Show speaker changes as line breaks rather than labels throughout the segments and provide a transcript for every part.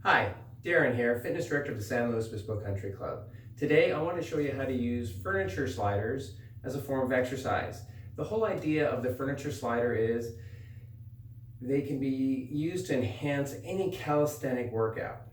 Hi, Darren here, Fitness Director of the San Luis Obispo Country Club. Today I want to show you how to use furniture sliders as a form of exercise. The whole idea of the furniture slider is they can be used to enhance any calisthenic workout.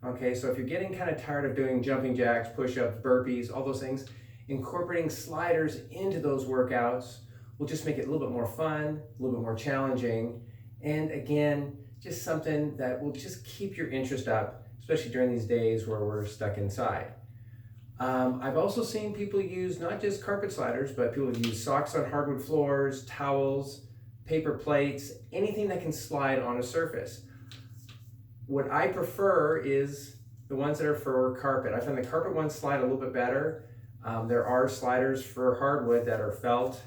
Okay, so if you're getting kind of tired of doing jumping jacks, push-ups, burpees, all those things, incorporating sliders into those workouts will just make it a little bit more fun, a little bit more challenging, and again, just something that will just keep your interest up, especially during these days where we're stuck inside. I've also seen people use not just carpet sliders, but people use socks on hardwood floors, towels, paper plates, anything that can slide on a surface. What I prefer is the ones that are for carpet. I find the carpet ones slide a little bit better. There are sliders for hardwood that are felt,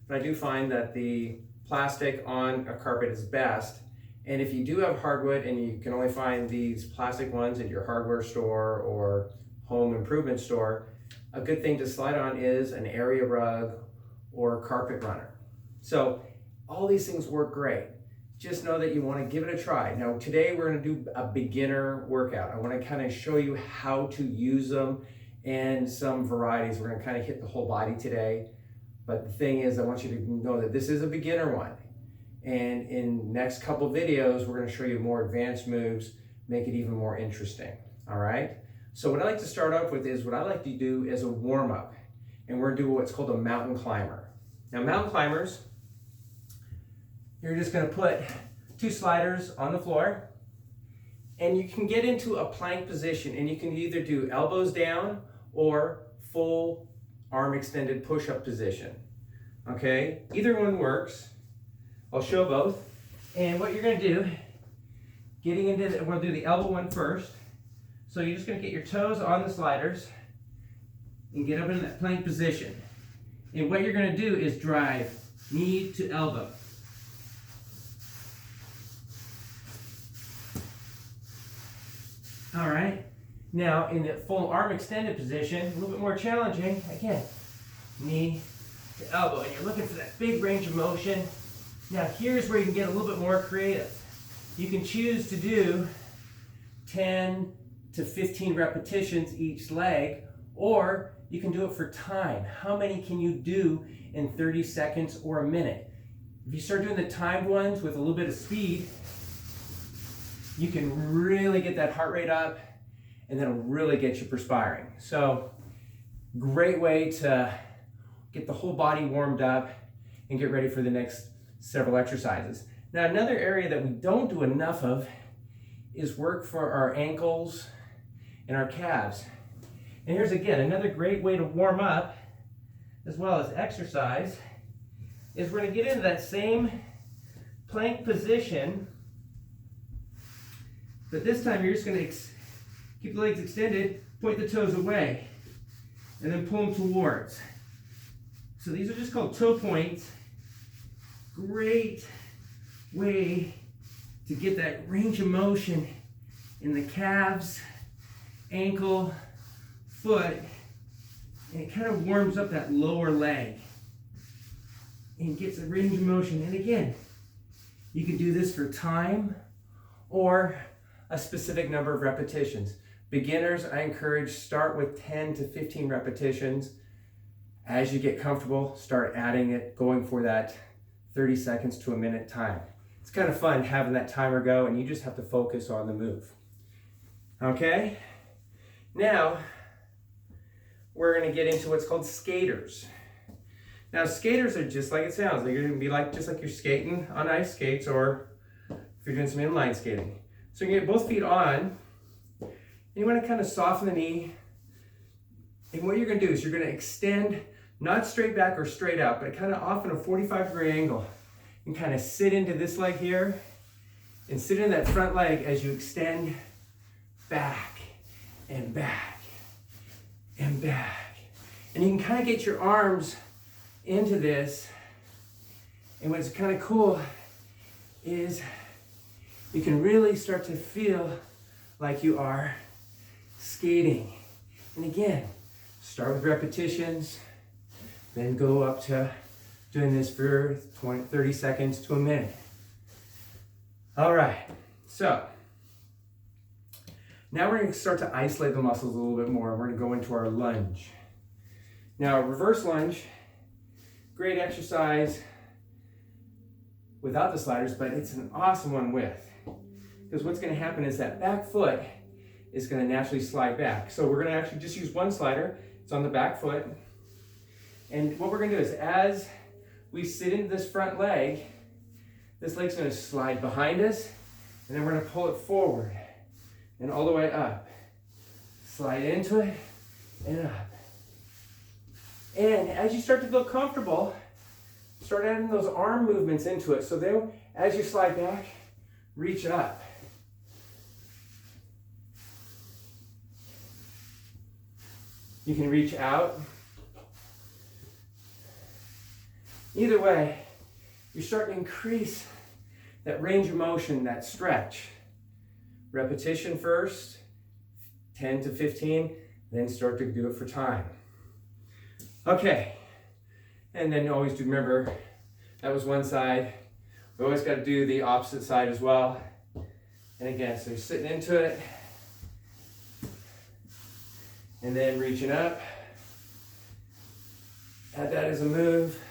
but I do find that the plastic on a carpet is best. And if you do have hardwood and you can only find these plastic ones at your hardware store or home improvement store, a good thing to slide on is an area rug or carpet runner. So all these things work great. Just know that you want to give it a try. Now today we're going to do a beginner workout. I want to kind of show you how to use them and some varieties. We're going to kind of hit the whole body today. But the thing is, I want you to know that this is a beginner one. And in next couple videos, we're going to show you more advanced moves, make it even more interesting. All right. So what I like to start off with is what I like to do as a warm up. And we're going to do what's called a mountain climber. Now mountain climbers, you're just going to put two sliders on the floor and you can get into a plank position and you can either do elbows down or full arm extended push-up position. Okay, either one works. I'll show both. And what you're going to do, getting into the, we'll do the elbow one first. So you're just going to get your toes on the sliders and get up in that plank position. And what you're going to do is drive knee to elbow. All right. Now in the full arm extended position, a little bit more challenging. Again, knee to elbow, and you're looking for that big range of motion. Now here's where you can get a little bit more creative. You can choose to do 10 to 15 repetitions each leg, or you can do it for time. How many can you do in 30 seconds or a minute? If you start doing the timed ones with a little bit of speed, you can really get that heart rate up, and that'll really get you perspiring. So, great way to get the whole body warmed up and get ready for the next several exercises. Now, another area that we don't do enough of is work for our ankles and our calves. And here's again, another great way to warm up as well as exercise is we're gonna get into that same plank position, but this time you're just gonna keep the legs extended, point the toes away, and then pull them towards. So these are just called toe points. Great way to get that range of motion in the calves, ankle, foot, and it kind of warms up that lower leg and gets a range of motion. And again, you can do this for time or a specific number of repetitions. Beginners, I encourage, start with 10 to 15 repetitions. As you get comfortable, start adding it, going for that 30 seconds to a minute time. It's kind of fun having that timer go, and you just have to focus on the move. Okay? Now, we're going to get into what's called skaters. Now, skaters are just like it sounds. They're going to be like just like you're skating on ice skates, or if you're doing some inline skating. So you get both feet on, and you want to kind of soften the knee. And what you're going to do is you're going to extend, not straight back or straight out, but kind of off in a 45-degree angle. And kind of sit into this leg here, and sit in that front leg as you extend back and back and back. And you can kind of get your arms into this. And what's kind of cool is you can really start to feel like you are skating. And again, start with repetitions, then go up to doing this for 30 seconds to a minute. All right, so Now we're going to start to isolate the muscles a little bit more. We're going to go into our lunge. Now, reverse lunge, great exercise without the sliders, but it's an awesome one with. Because what's going to happen is that back foot is going to naturally slide back. So we're going to actually just use one slider. It's on the back foot. And what we're going to do is as we sit into this front leg, this leg's going to slide behind us, and then we're going to pull it forward and all the way up. Slide into it and up. And as you start to feel comfortable, start adding those arm movements into it. So then as you slide back, reach up. You can reach out. Either way, you're starting to increase that range of motion, that stretch. Repetition first, 10 to 15, then start to do it for time. Okay, and then always do remember, that was one side. We always got to do the opposite side as well. And again, so you're sitting into it, and then reaching up. Add that as a move.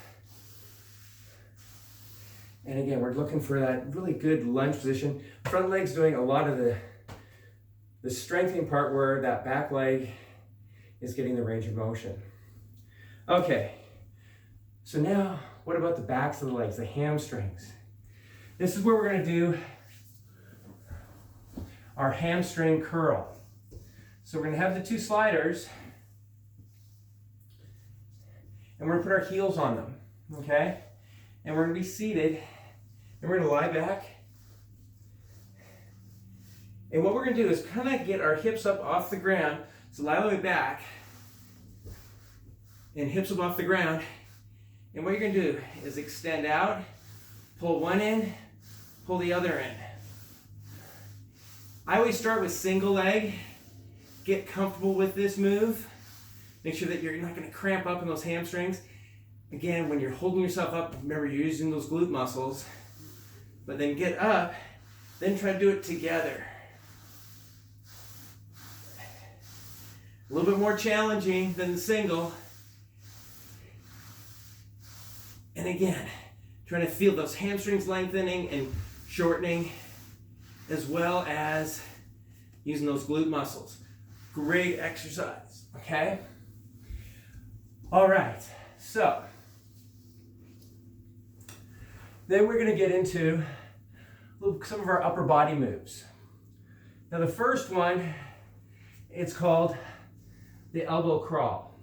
And again, we're looking for that really good lunge position. Front leg's doing a lot of the strengthening part where that back leg is getting the range of motion. Okay, so now what about the backs of the legs, the hamstrings? This is where we're going to do our hamstring curl. So we're going to have the two sliders, and we're going to put our heels on them, okay? And we're going to be seated, and we're going to lie back. And what we're going to do is kind of get our hips up off the ground. So lie all the way back, and hips up off the ground. And what you're going to do is extend out, pull one in, pull the other in. I always start with single leg. Get comfortable with this move. Make sure that you're not going to cramp up in those hamstrings. Again, when you're holding yourself up, remember you're using those glute muscles. But then get up, then try to do it together. A little bit more challenging than the single. And again, trying to feel those hamstrings lengthening and shortening, as well as using those glute muscles. Great exercise, okay? All right, so then we're going to get into some of our upper body moves. Now the first one, it's called the elbow crawl.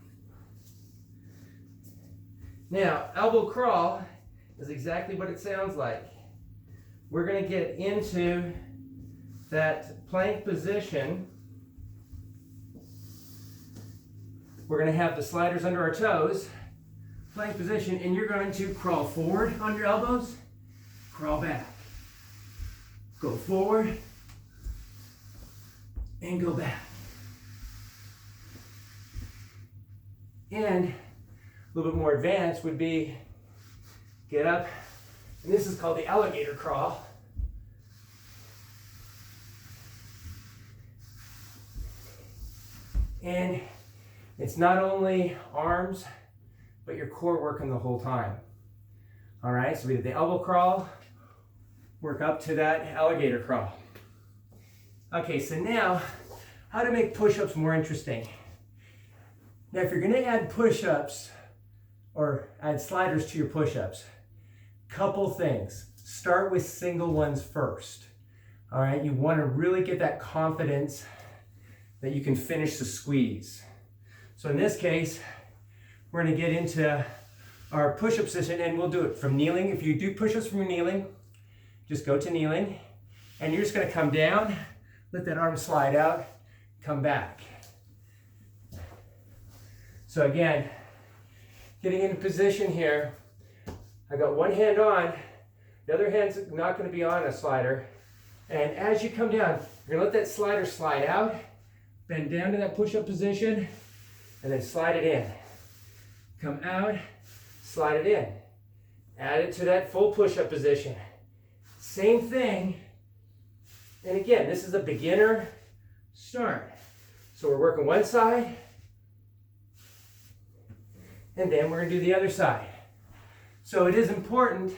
Now, elbow crawl is exactly what it sounds like. We're going to get into that plank position. We're going to have the sliders under our toes, plank position, and you're going to crawl forward on your elbows, crawl back. Go forward, and go back. And a little bit more advanced would be get up, and this is called the alligator crawl. And it's not only arms, but your core working the whole time. All right, so we did the elbow crawl, work up to that alligator crawl. Okay, so now, how to make push-ups more interesting. Now, if you're gonna add push-ups or add sliders to your push-ups, couple things. Start with single ones first. All right, you wanna really get that confidence that you can finish the squeeze. So in this case, we're gonna get into our push-up position, and we'll do it from kneeling. If you do push-ups from kneeling, just go to kneeling, and you're just gonna come down, let that arm slide out, come back. So again, getting into position here, I got one hand on, the other hand's not gonna be on a slider, and as you come down, you're gonna let that slider slide out, bend down to that push-up position, and then slide it in. Come out, slide it in. Add it to that full push-up position. Same thing. And again, this is a beginner start. So we're working one side, and then we're going to do the other side. So it is important,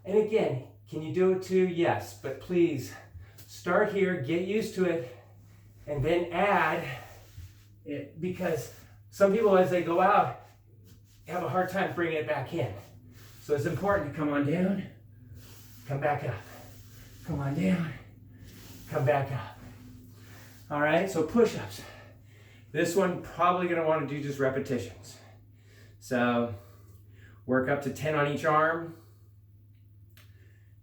and again, can you do it too? Yes, but please start here, get used to it, and then add it, because some people, as they go out, have a hard time bringing it back in. So it's important to come on down, come back up, come on down, come back up. All right, so push-ups. This one, probably gonna wanna do just repetitions. So work up to 10 on each arm,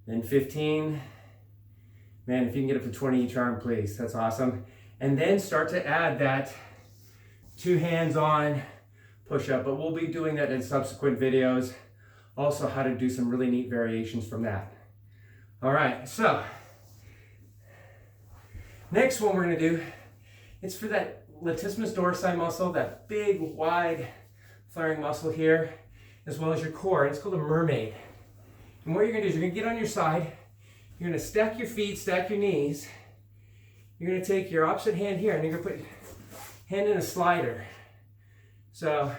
then 15. Man, if you can get up to 20 each arm, please, that's awesome. And then start to add that 2 hands on push-up, but we'll be doing that in subsequent videos. Also how to do some really neat variations from that. All right, so next one we're gonna do, it's for that latissimus dorsi muscle, that big, wide, flaring muscle here, as well as your core. It's called a mermaid. And what you're gonna do is you're gonna get on your side, you're gonna stack your feet, stack your knees. You're gonna take your opposite hand here and you're gonna put hand in a slider. So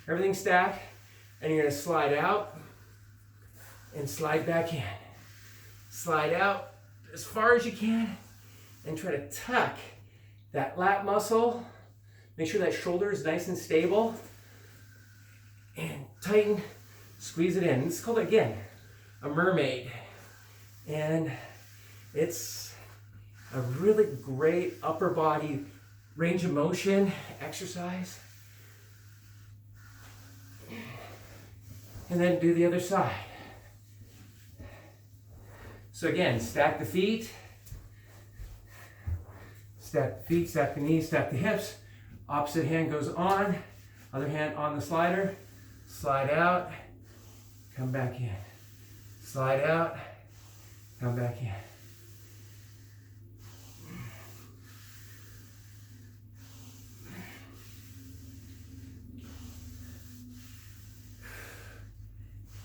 everything's stacked, and you're gonna slide out and slide back in. Slide out as far as you can and try to tuck that lat muscle. Make sure that shoulder is nice and stable. And tighten, squeeze it in. This is called, again, a mermaid. And it's a really great upper body range of motion exercise. And then do the other side. So again, stack the feet, stack the knees, stack the hips. Opposite hand goes on, other hand on the slider. Slide out, come back in. Slide out, come back in.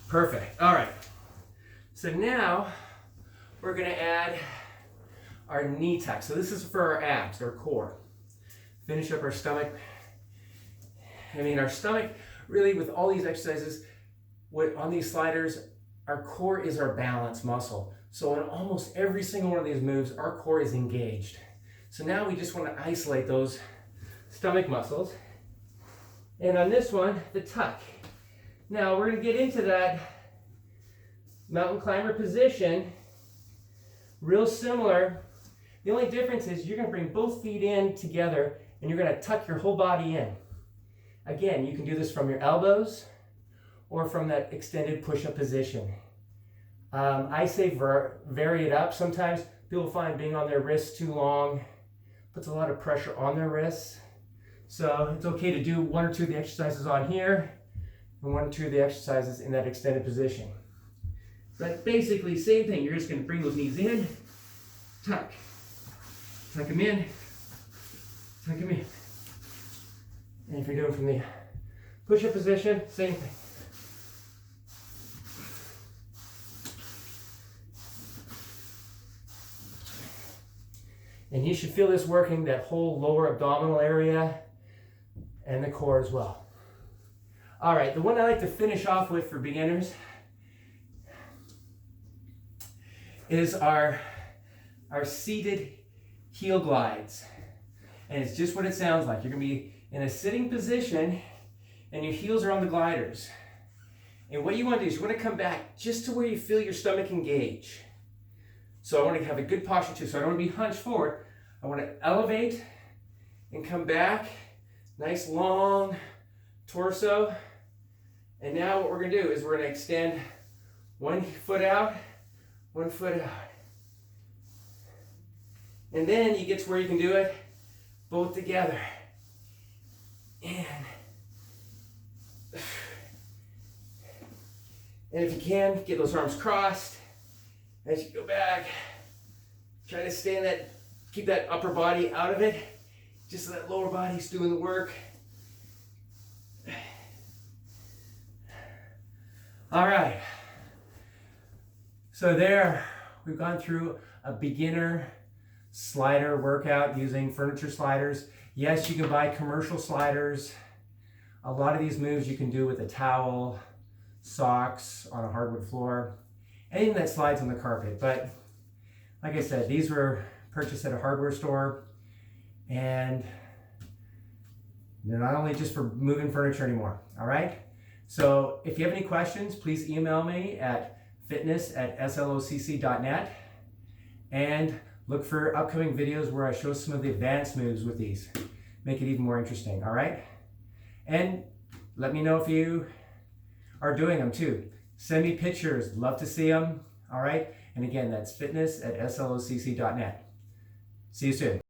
Perfect. All right. So now we're going to add our knee tuck. So this is for our abs, our core. Finish up our stomach. Our stomach, really, with all these exercises, on these sliders, our core is our balance muscle. So in almost every single one of these moves, our core is engaged. So now we just want to isolate those stomach muscles. And on this one, the tuck. Now we're going to get into that mountain climber position, real similar. The only difference is you're going to bring both feet in together and you're going to tuck your whole body in. Again, you can do this from your elbows or from that extended push-up position. I say vary it up. Sometimes people find being on their wrists too long puts a lot of pressure on their wrists. So it's okay to do 1 or 2 of the exercises on here and 1 or 2 of the exercises in that extended position. But basically, same thing. You're just going to bring those knees in, tuck them in, tuck them in. And if you're doing from the push-up position, same thing. And you should feel this working that whole lower abdominal area and the core as well. All right, the one I like to finish off with for beginners is our seated heel glides. And it's just what it sounds like. You're gonna be in a sitting position and your heels are on the gliders. And what you want to do is you want to come back just to where you feel your stomach engage. So I want to have a good posture too. So I don't want to be hunched forward. I want to elevate and come back. Nice long torso. And now what we're going to do is we're going to extend 1 foot out, 1 foot out. And then you get to where you can do it both together. And if you can, get those arms crossed as you go back. Try to stay in that, keep that upper body out of it, just so that lower body's doing the work. All right. So there, we've gone through a beginner slider workout using furniture sliders. Yes, you can buy commercial sliders. A lot of these moves you can do with a towel, socks on a hardwood floor, anything that slides on the carpet. But like I said, these were purchased at a hardware store, and they're not only just for moving furniture anymore, all right? So if you have any questions, please email me at fitness@slocc.net, and look for upcoming videos where I show some of the advanced moves with these. Make it even more interesting, all right? And let me know if you are doing them too. Send me pictures, love to see them, all right? And again, that's fitness@slocc.net. See you soon.